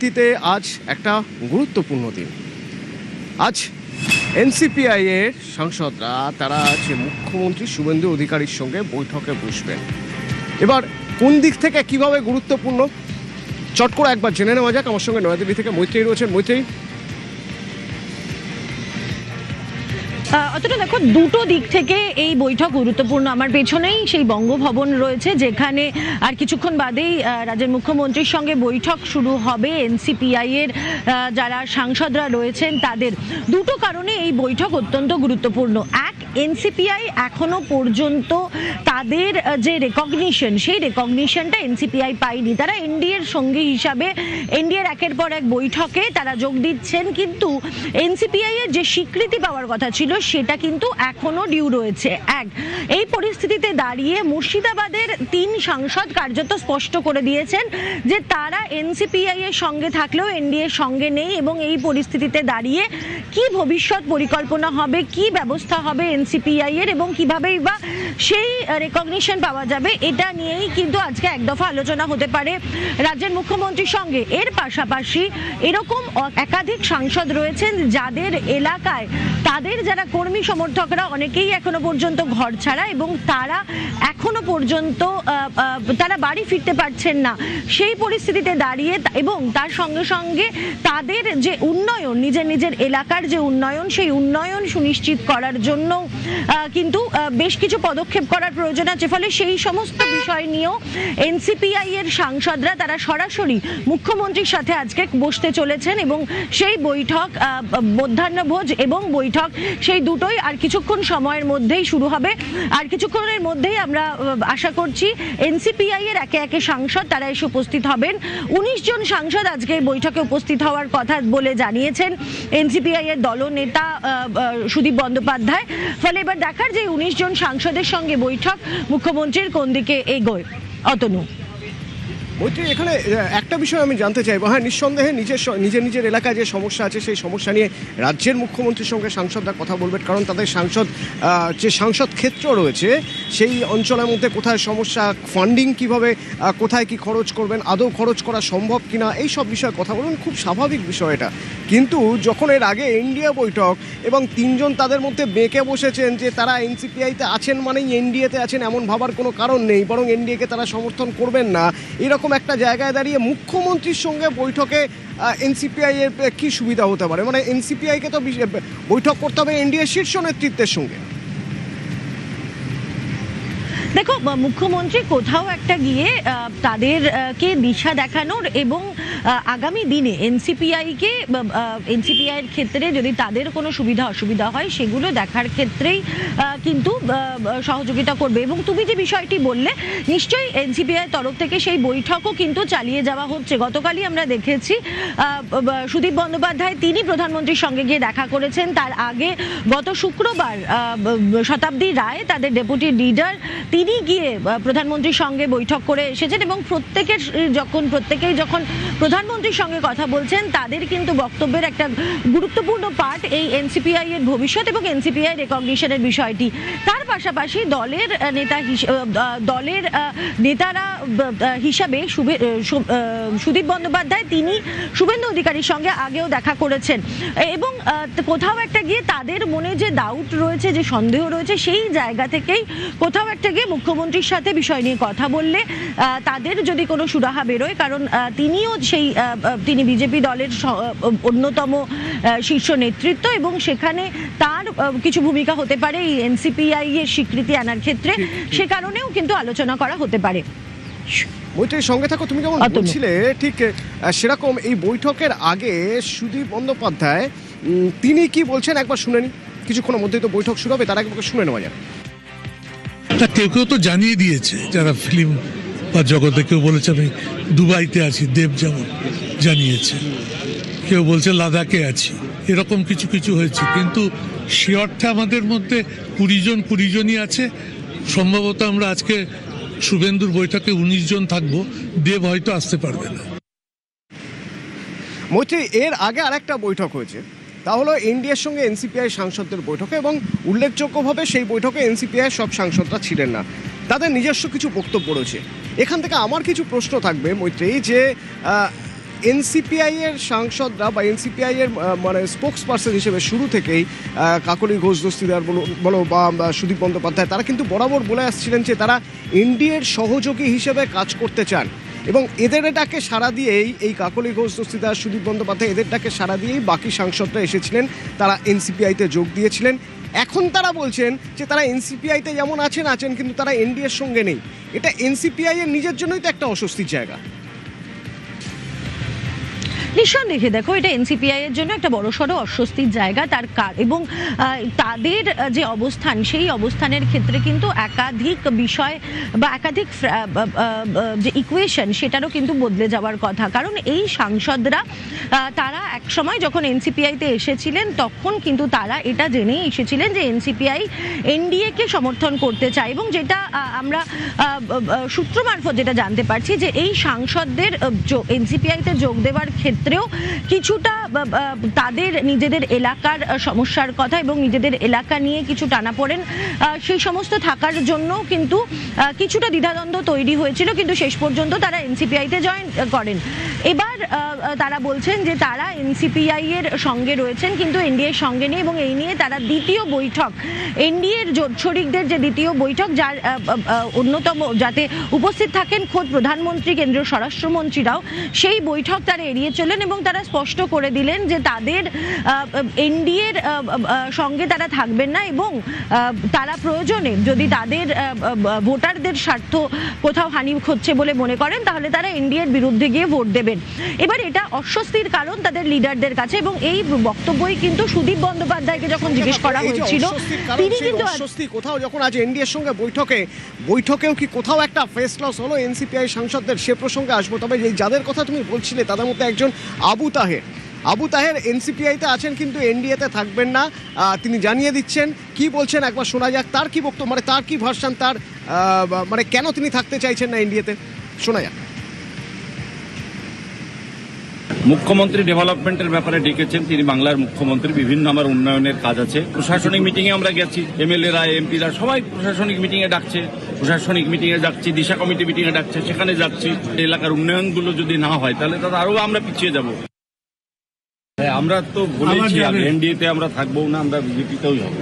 তে আজ একটা গুরুত্বপূর্ণ দিন। আজ এনসিপিআই এর সাংসদরা তারা আজ মুখ্যমন্ত্রী শুভেন্দু অধিকারীর সঙ্গে বৈঠকে বসবেন। এবার কোন দিক থেকে কিভাবে গুরুত্বপূর্ণ চট করে একবার জেনে নেওয়া যাক। আমার সঙ্গে নয়াদিল্লি থেকে মৈত্রী রয়েছেন। মৈত্রী, অতটা দেখো, দুটো দিক থেকে এই বৈঠক গুরুত্বপূর্ণ। আমার পেছনেই সেই বঙ্গভবন রয়েছে, যেখানে আর কিছুক্ষণ বাদেই রাজ্যের মুখ্যমন্ত্রীর সঙ্গে বৈঠক শুরু হবে এনসিপিআই এর যারা সাংসদরা রয়েছেন তাদের। দুটো কারণে এই বৈঠক অত্যন্ত গুরুত্বপূর্ণ। এক, এনসিপিআই এখনো পর্যন্ত তাদের যে রেকগনিশন, সেই রেকগনিশনটা এনসিপিআই পায়নি। তারা এনডিএর সঙ্গী হিসাবে এনডিএর একের পর এক বৈঠকে তারা যোগ দিচ্ছেন, কিন্তু এনসিপিআই এর যে স্বীকৃতি পাওয়ার কথা ছিল সেটা কিন্তু এখনো ডিউ রয়েছে। এক, এই পরিস্থিতিতে দাঁড়িয়ে মুর্শিদাবাদের 3 সাংসদ কার্যত স্পষ্ট করে দিয়েছেন যে তারা এনসিপিআই এর সঙ্গে থাকলেও এনডিএ এর সঙ্গে নেই, এবং এই পরিস্থিতিতে দাঁড়িয়ে কি ভবিষ্যৎ পরিকল্পনা হবে, কি ব্যবস্থা হবে এনসিপিআই এর, এবং কিভাবেই বা সেই রেকগনিশন পাওয়া যাবে, এটা নিয়েই কিন্তু আজকে এক দফা আলোচনা হতে পারে রাজ্যের মুখ্যমন্ত্রীর সঙ্গে। এর পাশাপাশি এরকম একাধিক সাংসদ রয়েছেন যাদের এলাকায় তাদের যারা কর্মী সমর্থকরা অনেকেই এখনো পর্যন্ত ঘর ছাড়া, এবং তারা এখনো পর্যন্ত তারা বাড়ি ফিরতে পারছেন না। সেই পরিস্থিতিতে দাঁড়িয়ে এবং তার সঙ্গে সঙ্গে তাদের যে উন্নয়ন, নিজের নিজের এলাকার যে উন্নয়ন, সেই উন্নয়ন সুনিশ্চিত করার জন্য কিন্তু বেশ কিছু পদক্ষেপ করার প্রয়োজন আছে। ফলে সেই সমস্ত বিষয় নিয়েও এনসিপিআই এর সাংসদরা তারা সরাসরি মুখ্যমন্ত্রীর সাথে আজকে বসতে চলেছেন, এবং সেই বৈঠক মধ্যাহ্নভোজ এবং বৈঠক সেই দুটোই আর কিছুক্ষণ সময়ের মধ্যেই শুরু হবে। আর কিছুক্ষণের মধ্যেই আমরা আশা করছি এনসিপিআই এর একে একে সাংসদ তারা এসে উপস্থিত হবেন। 19 জন সাংসদ আজকে বৈঠকে উপস্থিত হওয়ার কথা বলে জানিয়েছেন এনসিপিআই এর দলনেতা সুদীপ বন্দ্যোপাধ্যায়। ফলে এবার দেখার যে 19 জন সাংসদের সঙ্গে বৈঠক মুখ্যমন্ত্রীর কোন দিকে এগোয়। অতনু, মৈত্রী, এখানে একটা বিষয় আমি জানতে চাইবো। হ্যাঁ, নিঃসন্দেহে নিজের নিজের এলাকায় যে সমস্যা আছে সেই সমস্যা নিয়ে রাজ্যের মুখ্যমন্ত্রীর সঙ্গে সাংসদরা কথা বলবেন, কারণ তাদের সাংসদ ক্ষেত্র রয়েছে সেই অঞ্চলের মধ্যে কোথায় সমস্যা, ফান্ডিং কিভাবে, কোথায় কি খরচ করবেন, আদৌ খরচ করা সম্ভব কিনা, এই সব বিষয়ে কথা বলবেন। খুব স্বাভাবিক বিষয় এটা। কিন্তু যখন এর আগে এনডিএ বৈঠক এবং 3 জন তাদের মধ্যে বেঁকে বসেছেন যে তারা এনসিপিআইতে আছেন মানেই এনডিএতে আছেন, এমন ভাবার কোনো কারণ নেই, বরং এনডিএকে তারা সমর্থন করবেন না, এরকম একটা জায়গায় দাঁড়িয়ে মুখ্যমন্ত্রীর সঙ্গে বৈঠকে এনসিপিআই এর কি সুবিধা হতে পারে? মানে এনসিপিআইকে তো বৈঠক করতে হবে এনডিএ শীর্ষ নেতৃত্বের সঙ্গে। দেখো, মুখ্যমন্ত্রী কোথাও একটা গিয়ে তাদেরকে দিশা দেখানোর এবং আগামী দিনে এনসিপিআই এর ক্ষেত্রে যদি তাদের কোনো সুবিধা অসুবিধা হয় সেগুলো দেখার ক্ষেত্রেই কিন্তু সহযোগিতা করবে। এবং তুমি যে বিষয়টি বললে, নিশ্চয়ই এনসিপিআই তরফ থেকে সেই বৈঠকও কিন্তু চালিয়ে যাওয়া হচ্ছে। গতকালই আমরা দেখেছি সুদীপ বন্দ্যোপাধ্যায় তিনি প্রধানমন্ত্রীর সঙ্গে গিয়ে দেখা করেছেন। তার আগে গত শুক্রবার শতাব্দী রায়, তাদের ডেপুটি লিডার, তিনি গিয়ে প্রধানমন্ত্রীর সঙ্গে বৈঠক করে এসেছেন, এবং প্রত্যেকেই যখন প্রধানমন্ত্রীর সঙ্গে কথা বলছেন তাদের কিন্তু বক্তব্যের একটা গুরুত্বপূর্ণ পার্ট এই এনসিপিআই এর ভবিষ্যৎ এবং এনসিপিআই রেকগনিশনের বিষয়টি। তার পাশাপাশি দলের নেতারা হিসাবে সুদীপ বন্দ্যোপাধ্যায় তিনি শুভেন্দু অধিকারীর সঙ্গে আগেও দেখা করেছেন, এবং কোথাও একটা গিয়ে তাদের মনে যে ডাউট রয়েছে, যে সন্দেহ রয়েছে, সেই জায়গা থেকেই কোথাও একটা গিয়ে মুখ্যমন্ত্রীর সাথে বিষয় নিয়ে কথা বললে তাদের যদি কোনো সুরাহা বেরোয়, কারণ তিনি বিজেপি দলের অন্যতম শীর্ষ নেতৃত্ব, এবং সেখানে তার কিছু ভূমিকা হতে পারে এই এনসিপিআই এর স্বীকৃতি আনার ক্ষেত্রে, সে কারণেও কিন্তু আলোচনা করা হতে পারে। মৈত্রীর সঙ্গে থাকো, তুমি যেমন বলছিলে ঠিক সেরকম এই বৈঠকের আগে সুদীপ বন্দ্যোপাধ্যায় তিনি কি বলছেন একবার শুনে নি। কিছুক্ষণের মধ্যেই তো বৈঠক শুরু হবে, তার আগে শুনে নেওয়া যাবে। কেউ কেউ তো জানিয়ে দিয়েছে, যারা ফিল্ম বা জগতে, কেউ বলেছে আমি দুবাইতে আছি, দেব যেমন জানিয়েছে, কেউ বলছে লাদাখে আছি, এরকম কিছু কিছু হয়েছে। কিন্তু সে অর্থে আমাদের মধ্যে 20 জনই আছে। সম্ভবত আমরা আজকে শুভেন্দুর বৈঠকে 19 জন থাকবো, দেব হয়তো আসতে পারবে না। মৈত্রী, এর আগে আরেকটা বৈঠক হয়েছে, তা হলো এনডিএর সঙ্গে এনসিপিআই সাংসদদের বৈঠকে, এবং উল্লেখযোগ্যভাবে সেই বৈঠকে এনসিপিআই সব সাংসদরা ছিলেন না, তাদের নিজস্ব কিছু বক্তব্য রয়েছে। এখান থেকে আমার কিছু প্রশ্ন থাকবে মৈত্রী, যে এনসিপিআই এর সাংসদরা বা এনসিপিআই এর মানে স্পোক্স পার্সন হিসেবে শুরু থেকেই কাকলি ঘোষ দস্তিদার বলো বা সুদীপ বন্দ্যোপাধ্যায় তারা কিন্তু বরাবর বলে আসছিলেন যে তারা এনডিএর সহযোগী হিসেবে কাজ করতে চান এবং এদের ডাকে সাড়া দিয়েই এই কাকলি ঘোষ দস্তিদার সুদীপ বন্দ্যোপাধ্যায় এদের ডাকে সাড়া দিয়েই বাকি সাংসদরা এসেছিলেন, তারা এনসিপিআইতে যোগ দিয়েছিলেন। এখন তারা বলছেন যে তারা এনসিপিআইতে যেমন আছেন কিন্তু তারা এনডিএর সঙ্গে নেই। এটা এনসিপিআই এর নিজের জন্যই তো একটা অস্বস্তির জায়গা। নিঃসন্দেহে দেখো এটা এনসিপিআই এর জন্য একটা বড়সড় অস্বস্তির জায়গা, তার এবং তাদের যে অবস্থান সেই অবস্থানের ক্ষেত্রে কিন্তু একাধিক বিষয় বা একাধিক যে ইকুয়েশন সেটারও কিন্তু বদলে যাওয়ার কথা। কারণ এই সাংসদরা তারা এক সময় যখন এনসিপিআইতে এসেছিলেন তখন কিন্তু তারা এটা জেনেই এসেছিলেন যে এনসিপিআই এনডিএ কে সমর্থন করতে চায় এবং যেটা আমরা সূত্র মারফত যেটা জানতে পারছি যে এই সাংসদদের এনসিপিআইতে যোগ দেওয়ার ক্ষেত্রেও কিছুটা তাদের নিজেদের এলাকার সমস্যার কথা এবং নিজেদের এলাকা নিয়ে কিছু টানাপোড়েন সেই সমস্ত থাকার জন্য কিন্তু কিছুটা দ্বিধাদ্বন্দ্ব তৈরি হয়েছিল, কিন্তু শেষ পর্যন্ত তারা এনসিপিআইতে জয়েন করেন। এবার তারা বলছেন যে তারা এনসিপিআই এর সঙ্গে রয়েছেন কিন্তু এনডিএর সঙ্গে নেই এবং এই নিয়ে তারা দ্বিতীয় বৈঠক এনডিএর জোট শরিকদের যে দ্বিতীয় বৈঠক যার অন্যতম যাতে উপস্থিত থাকেন খোদ প্রধানমন্ত্রী কেন্দ্রীয় স্বরাষ্ট্রমন্ত্রীরাও, সেই বৈঠক তারা এড়িয়ে চলেন এবং তারা স্পষ্ট করে দিলেন যে তাদের এনডিএর সঙ্গে তারা থাকবেন না এবং তারা প্রয়োজনে যদি তাদের ভোটারদের স্বার্থ কোথাও হানি হচ্ছে বলে মনে করেন তাহলে তারা এনডিএর বিরুদ্ধে গিয়ে ভোট দেবেন। এবার এটা অস্বস্তির কারণ তাদের লিডারদের কাছে এবং এই বক্তব্যই কিন্তু সুদীপ বন্দ্যোপাধ্যায়কে যখন জিজ্ঞেস করা হয়েছিল তিনি কিন্তু কোথাও যখন আজ এনডিএর সঙ্গে বৈঠকেও কি কোথাও একটা ফেস লস হলো এনসিপিআই সাংসদদের, সে প্রসঙ্গে আসবো। তবে এই যাদের কথা তুমি বলছিলে তাদের মধ্যে একজন আবু তাহের এনসিপিআইতে আছেন কিন্তু এনডিএতে থাকবেন না, তিনি জানিয়ে দিচ্ছেন। কি বলছেন একবার শোনা যাক, তার কি বক্তব্য, মানে তার কি ভার্সন, তার মানে কেন তিনি থাকতে চাইছেন না এনডিএতে, শোনা যাক। মুখ্যমন্ত্রী ডেভেলপমেন্টের ব্যাপারে ডেকেছেন, তিনি বাংলার মুখ্যমন্ত্রী, বিভিন্ন আমার উন্নয়নের কাজ আছে। প্রশাসনিক মিটিংয়ে আমরা গেছি, এমএলএরা এমপিরা সবাই প্রশাসনিক মিটিংয়ে ডাকছে, প্রশাসনিক মিটিংয়ে যাচ্ছি, দিশা কমিটি মিটিংয়ে ডাকছে, সেখানে যাচ্ছি। এলাকার উন্নয়নগুলো যদি না হয় তাহলে তারা আরো আমরা পিছিয়ে যাব। আমরা তো বলেছি এনডিএতে আমরা থাকবো না, আমরা বিজেপিতেই হব।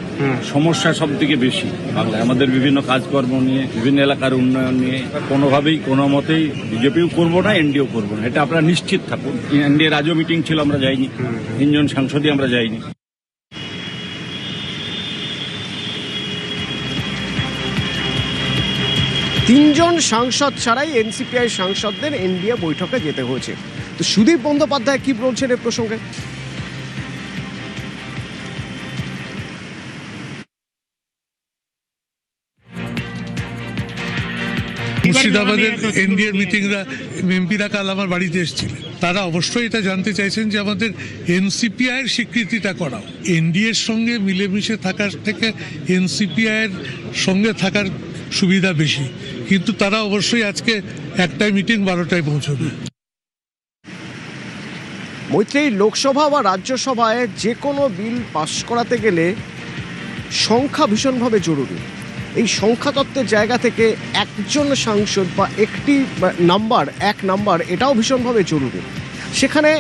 সমস্যা সব থেকে বেশি বাংলায়, আমাদের বিভিন্ন কাজকর্ম নিয়ে, বিভিন্ন এলাকার উন্নয়ন নিয়ে কোনোভাবেই কোনো মতেই বিজেপিও করবো না, এনডিও করবো না, এটা আপনারা নিশ্চিত থাকুন। এনডিএর আজও মিটিং ছিল, আমরা যাইনি, 3 জন সাংসদই আমরা যাইনি। তিনজন সাংসদ ছাড়াই এনসিপিআই সাংসদদের এনডিএ বৈঠকে যেতে হয়েছে। তো সুদীপ বন্দ্যোপাধ্যায় কি বলছেন এ প্রসঙ্গে? মুর্শিদাবাদের এনডিএর মিটিংরা এমপিরা কাল আমার বাড়িতে এসেছিলেন, তারা অবশ্যই এটা জানতে চাইছেন যে আমাদের এনসিপিআই এর স্বীকৃতিটা করাও। এনডিএর সঙ্গে মিলেমিশে থাকার থেকে এনসিপিআই এর সঙ্গে থাকার সুবিধা বেশি, কিন্তু তারা অবশ্যই আজকে একটাই মিটিং 12টায় পৌঁছবে। মৈত্রী, লোকসভা বা রাজ্যসভায় যে কোনো বিল পাস করাতে গেলে সংখ্যা ভীষণভাবে জরুরি। এই সংখ্যাতত্ত্বের জায়গা থেকে একজন সাংসদ বা একটি এক নাম্বার এটাও ভীষণভাবে জরুরি। সেখানে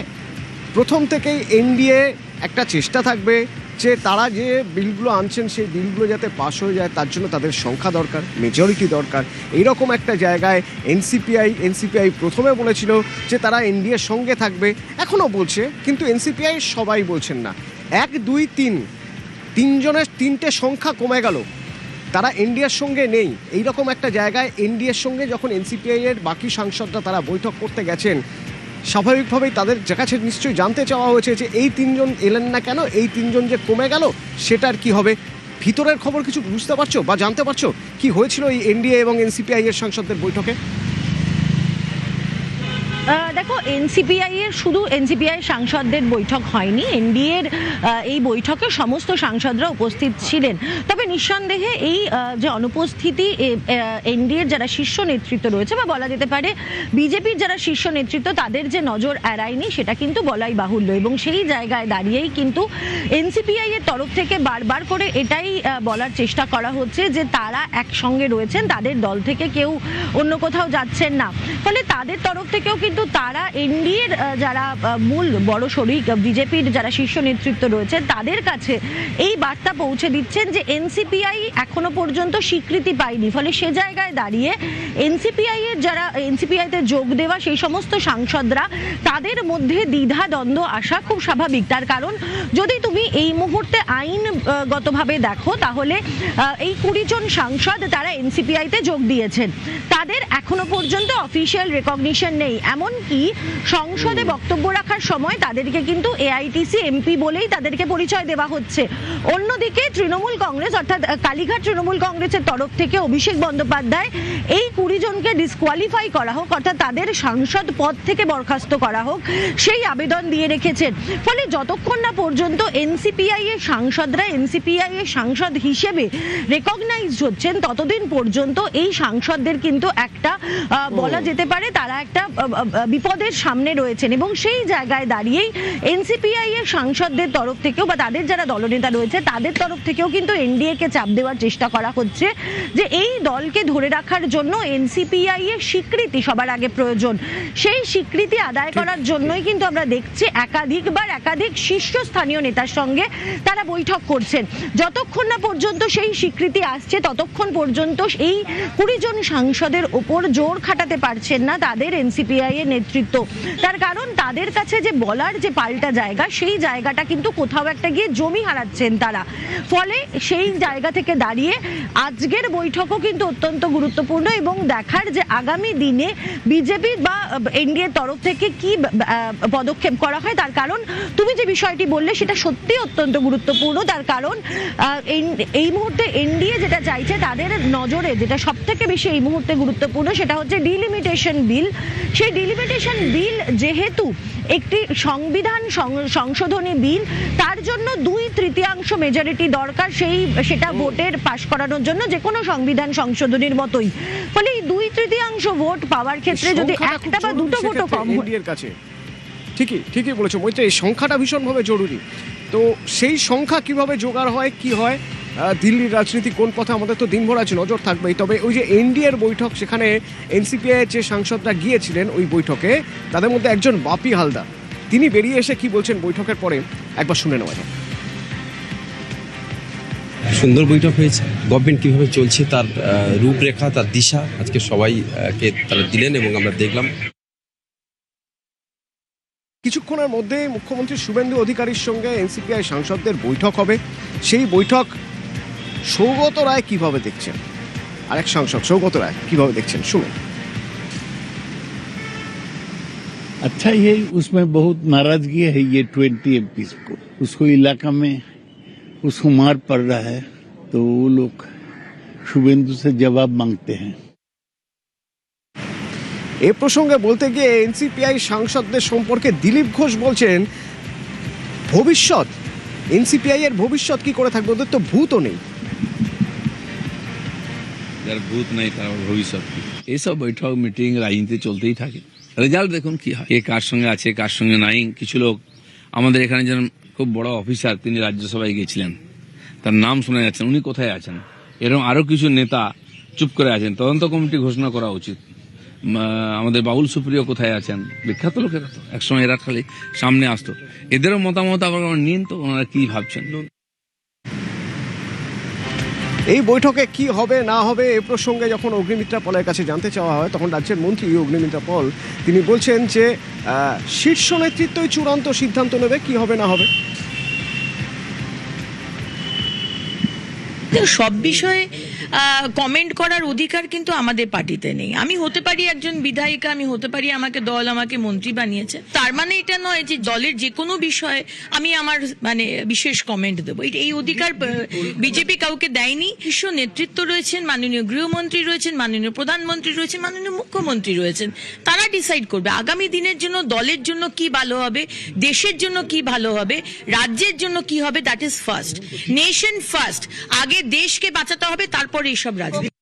প্রথম থেকেই এনডিএ একটা চেষ্টা থাকবে যে তারা যে বিলগুলো আনছেন সেই বিলগুলো যাতে পাস হয়ে যায় তার জন্য তাদের সংখ্যা দরকার, মেজরিটি দরকার। এইরকম একটা জায়গায় এনসিপিআই প্রথমে বলেছিল যে তারা এনডিএর সঙ্গে থাকবে, এখনও বলছে, কিন্তু এনসিপিআই সবাই বলছেন না। 1, 2, 3 তিনজনের 3টে সংখ্যা কমে গেল, তারা এনডিএর সঙ্গে নেই। এইরকম একটা জায়গায় এনডিএর সঙ্গে যখন এনসিপিআই এর বাকি সাংসদরা তারা বৈঠক করতে গেছেন, স্বাভাবিকভাবেই তাদের কাছে নিশ্চয়ই জানতে চাওয়া হয়েছে যে এই 3 জন এলেন না কেন, এই 3 জন যে কমে গেল সেটার কি হবে। ভিতরের খবর কিছু বুঝতে পারছো বা জানতে পারছো কি হয়েছিল এই এনডিএ এবং এনসিপিআই এর সাংসদদের বৈঠকে? দেখো, এনসিপিআই এর শুধু এনসিপিআই সাংসদদের বৈঠক হয়নি, এনডিএর এই বৈঠকে সমস্ত সাংসদরা উপস্থিত ছিলেন। তবে নিঃসন্দেহে এই যে অনুপস্থিতি এনডিএর যারা শীর্ষ নেতৃত্ব রয়েছে বা বলা যেতে পারে বিজেপির যারা শীর্ষ নেতৃত্ব তাদের যে নজর এড়ায়নি সেটা কিন্তু বলাই বাহুল্য এবং সেই জায়গায় দাঁড়িয়েই কিন্তু এনসিপিআই এর তরফ থেকে বারবার করে এটাই বলার চেষ্টা করা হচ্ছে যে তারা একসঙ্গে রয়েছেন, তাদের দল থেকে কেউ অন্য কোথাও যাচ্ছেন না। ফলে তাদের তরফ থেকেও কিন্তু কিন্তু তারা এনডিএর যারা মূল বড় শরিক বিজেপির যারা শীর্ষ নেতৃত্ব রয়েছে তাদের কাছে এই বার্তা পৌঁছে দিচ্ছেন যে এনসিপিআই এখনো পর্যন্ত স্বীকৃতি পায়নি। ফলে সে জায়গায় দাঁড়িয়ে এনসিপিআই এর যারা এনসিপিআইতে যোগ দেওয়া সেই সমস্ত সাংসদরা তাদের মধ্যে দ্বিধা দ্বন্দ্ব আসা খুব স্বাভাবিক। তার কারণ যদি তুমি এই মুহূর্তে আইনগতভাবে দেখো তাহলে এই 20 জন সাংসদ তারা এনসিপিআইতে যোগ দিয়েছেন, তাদের এখনো পর্যন্ত অফিসিয়াল রেকগনিশন নেই। এমনকি সংসদে বক্তব্য রাখার সময় তাদেরকে কিন্তু এআইটিসি এমপি বলেই তাদেরকে পরিচয় দেওয়া হচ্ছে। অন্যদিকে তৃণমূল কংগ্রেস অর্থাৎ কালীঘাট তৃণমূল কংগ্রেসের তরফ থেকে অভিষেক বন্দ্যোপাধ্যায় এই 20 জনকে ডিসকোয়ালিফাই করা হোক অর্থাৎ তাদের সাংসদ পদ থেকে বরখাস্ত করা হোক সেই আবেদন দিয়ে রেখেছেন। ফলে যতক্ষণ না পর্যন্ত এনসিপিআই এর সাংসদরা এনসিপিআই এর সাংসদ হিসেবে রেকগনাইজড হচ্ছেন ততদিন পর্যন্ত এই সাংসদদের কিন্তু একটা বলা যেতে পারে তারা একটা বিপদের সামনে রয়েছেন। এবং সেই জায়গায় দাঁড়িয়েই এনসিপিআই এর সাংসদদের তরফ থেকেও বা তাদের যারা দলনেতা রয়েছে তাদের তরফ থেকেও কিন্তু এনডিএ কে চাপ দেওয়ার চেষ্টা করা হচ্ছে যে এই দলকে ধরে রাখার জন্য এনসিপিআই এর স্বীকৃতি সবার আগে প্রয়োজন। সেই স্বীকৃতি আদায় করার জন্যই কিন্তু আমরা দেখছি একাধিকবার একাধিক শীর্ষস্থানীয় নেতার সঙ্গে তারা বৈঠক করছেন। যতক্ষণ না পর্যন্ত সেই স্বীকৃতি আসছে ততক্ষণ পর্যন্ত এই 20 জন সাংসদের ওপর জোর খাটাতে পারছেন না তাদের এনসিপিআই এর নেতৃত্ব। তার কারণ তাদের কাছে যে বলার যে পাল্টা জায়গা সেই জায়গাটা কিন্তু কোথাও একটা গিয়ে জমি হারাচ্ছেন তারা। ফলে সেই জায়গা থেকে দাঁড়িয়ে আজকের বৈঠকও কিন্তু অত্যন্ত গুরুত্বপূর্ণ এবং দেখার যে আগামী দিনে বিজেপি বা এনডিএর তরফ থেকে কি পদক্ষেপ করা হয়। তার কারণ তুমি যে বিষয়টি বললে সেটা সত্যি অত্যন্ত গুরুত্বপূর্ণ। তার কারণ এই মুহূর্তে এনডিএ যেটা চাইছে তাদের নজরে যেটা সব থেকে বেশি এই মুহূর্তে গুরুত্বপূর্ণ সেটা হচ্ছে ডিলিমিটেশন বিল। সেই ডিলিমিটেশন বিল যেহেতু একটি সংবিধান সংশোধনী বিল তার জন্য 2/3 মেজরিটি দরকার সেটা ভোটের পাশ করানোর জন্য যে কোনো সংবিধান সংশোধনীর মতোই। ফলে এই 2/3 ভোট পাওয়ার ক্ষেত্রে যদি একটা বা দুটো ভোটও কম এনডিএর কাছে ঠিকই বলেছো মৈত্রী, এই সংখ্যাটা ভীষণভাবে জরুরি। তো সেই সংখ্যা কিভাবে জোগাড় হয় কি হয় দিল্লির রাজনীতি কোন পথে আমাদের তো দিনভর আছে নজর থাকবেই। তবে ওই যে এনডিএর বৈঠক সেখানে এনসিপিআই যে সাংসদরা গিয়েছিলেন ওই বৈঠকে তাদের মধ্যে একজন বাপি হালদার তিনি বেরিয়ে এসে কি বলছেন বৈঠকের পরে একবার শুনে নেওয়া যায়। সুন্দর বৈঠক হয়েছে, গভর্নমেন্ট কিভাবে চলছে তার রূপরেখা তার দিশা আজকে সবাইকে তারা দিলেন এবং আমরা দেখলাম। কিছুক্ষণের মধ্যে মুখ্যমন্ত্রী শুভেন্দু অধিকারীর সঙ্গে এনসিপিআই সাংসদদের বৈঠক হবে। সেই বৈঠক সৌগত রায় কিভাবে দেখছেন, আরেক সাংসদ সৌগত রায় কিভাবে দেখছেন শুনুন। अच्छा ये उसमें बहुत नाराजगी है ये 20 एमपीज को, उसको इलाका में उसको मार पड़ रहा है तो वो लोग शुभेंदु से जवाब मांगते हैं। এ প্রসঙ্গে বলতে গিয়ে এনসিপিআই সাংসদদের সম্পর্কে দিলীপ ঘোষ বলছেন ভবিষ্যৎ এনসিপিআই এর ভবিষ্যৎ কি করে থাকবে, ওদের তো ভূতও নেই। যার ভূত নাই তার ভবিষ্যৎ কি? এইসব বৈঠক মিটিং রাজনীতি চলতেই থাকে, রেজাল্ট দেখুন কি হয়, কে কার সঙ্গে আছে কার সঙ্গে নাই। কিছু লোক আমাদের এখানে যেন খুব বড় অফিসার তিনি রাজ্যসভায় গিয়েছিলেন, তার নাম শোনা যাচ্ছেন, উনি কোথায় আছেন? এরকম আরো কিছু নেতা চুপ করে আছেন, তদন্ত কমিটি ঘোষণা করা উচিত। আমাদের বাবুল সুপ্রিয় কোথায় আছেন? বিখ্যাত লোকেরা তো একসময় এরা খালি সামনে আসতো, এদেরও মতামত আবার নিন তো ওনারা কি ভাবছেন। এই বৈঠকে কি হবে না হবে এ প্রসঙ্গে যখন অগ্নিমিত্রা পলের কাছে জানতে চাওয়া হয় তখন রাজ্যের মন্ত্রী অগ্নিমিত্রা পল তিনি বলছেন যে শীর্ষ নেতৃত্বই চূড়ান্ত সিদ্ধান্ত নেবে কি হবে না হবে। সব বিষয়ে কমেন্ট করার অধিকার কিন্তু আমাদের পার্টিতে নেই। আমি হতে পারি একজন বিধায়িকা, আমি হতে পারি আমাকে দল আমাকে মন্ত্রী বানিয়েছে, তার মানে এটা নয় যে দলের যে কোনো বিষয়ে আমি আমার বিশেষ কমেন্ট দেবো। এই অধিকার বিজেপি কাউকে দেয়নি। শীর্ষ নেতৃত্ব রয়েছেন, মাননীয় গৃহমন্ত্রী রয়েছেন, মাননীয় প্রধানমন্ত্রী রয়েছেন, মাননীয় মুখ্যমন্ত্রী রয়েছেন, তারা ডিসাইড করবে আগামী দিনের জন্য দলের জন্য কি ভালো হবে, দেশের জন্য কি ভালো হবে, রাজ্যের জন্য কি হবে। That is first, nation first. আগে দেশকে বাঁচাতে হবে, তারপর এইসব রাজনীতি।